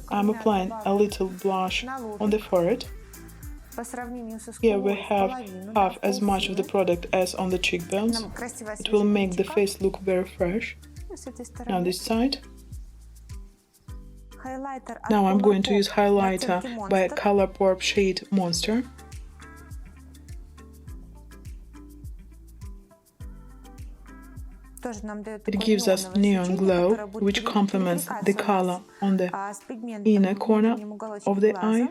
Speaker 1: I'm applying a little blush on the forehead. Here we have half as much of the product as on the cheekbones. It will make the face look very fresh. Now this side. Now I'm going to use highlighter by Colourful shade Monster. It gives us neon glow, which complements the color on the inner corner of the eye.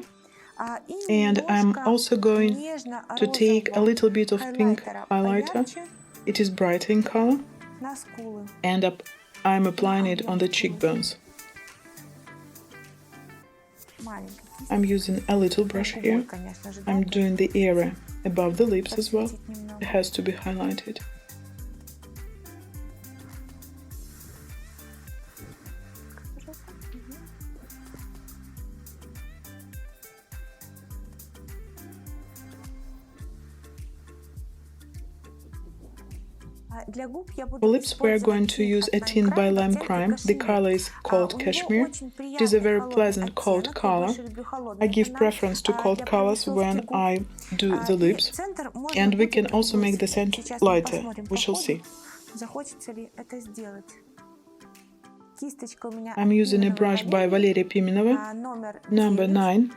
Speaker 1: And I'm also going to take a little bit of pink highlighter. It is bright in color. And I'm applying it on the cheekbones. I'm using a little brush here. I'm doing the area above the lips as well. It has to be highlighted. For lips, we are going to use a Tint by Lime Crime. The color is called Cashmere. It is a very pleasant cold color. I give preference to cold colors when I do the lips. And we can also make the center lighter. We shall see. I'm using a brush by Valery Piminov, number 9.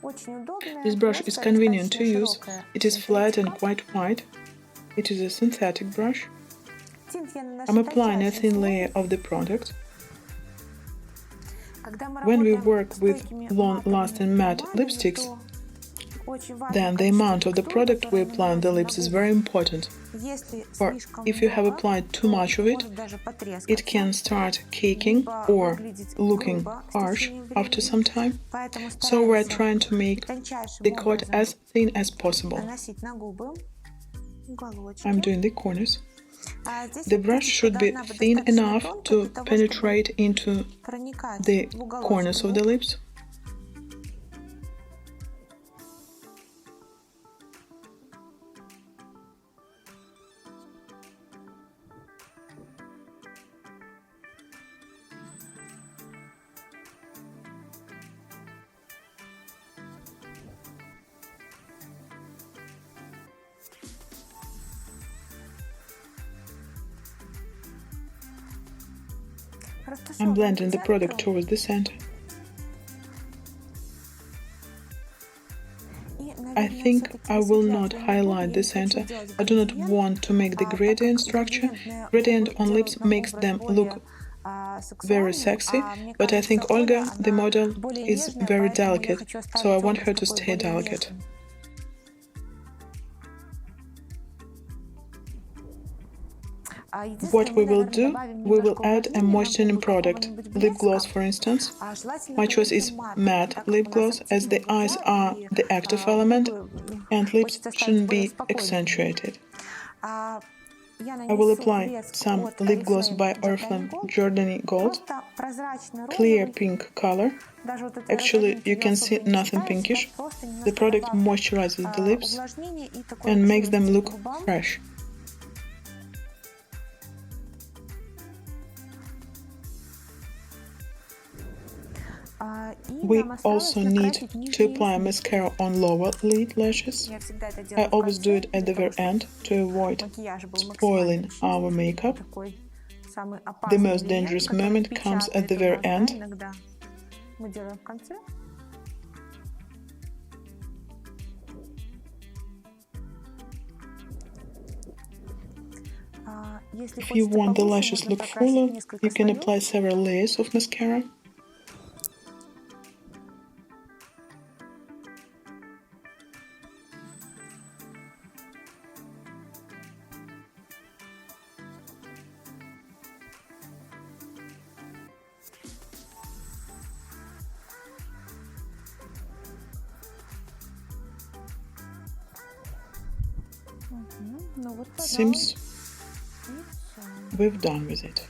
Speaker 1: This brush is convenient to use. It is flat and quite wide. It is a synthetic brush. I'm applying a thin layer of the product. When we work with long-lasting matte lipsticks, then the amount of the product we apply on the lips is very important. For if you have applied too much of it, it can start caking or looking harsh after some time. So we're trying to make the coat as thin as possible. I'm doing the corners. The brush should be thin enough to penetrate into the corners of the lips. I'm blending the product towards the center. I think I will not highlight the center. I do not want to make the gradient structure. Gradient on lips makes them look very sexy, but I think Olga, the model, is very delicate, so I want her to stay delicate. What we will do, we will add a moisturizing product, lip gloss for instance. My choice is matte lip gloss, as the eyes are the active element and lips shouldn't be accentuated. I will apply some lip gloss by Oriflame Jordani Gold, clear pink color. Actually, you can see nothing pinkish. The product moisturizes the lips and makes them look fresh. We also need to apply mascara on lower lid lashes. I always do it at the very end to avoid spoiling our makeup. The most dangerous moment comes at the very end. If you want the lashes look fuller, you can apply several layers of mascara. Seems we've done with it.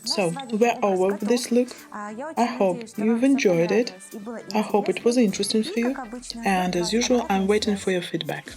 Speaker 1: So, we're over with this look. I hope you've enjoyed it. I hope it was interesting for you. And as usual, I'm waiting for your feedback.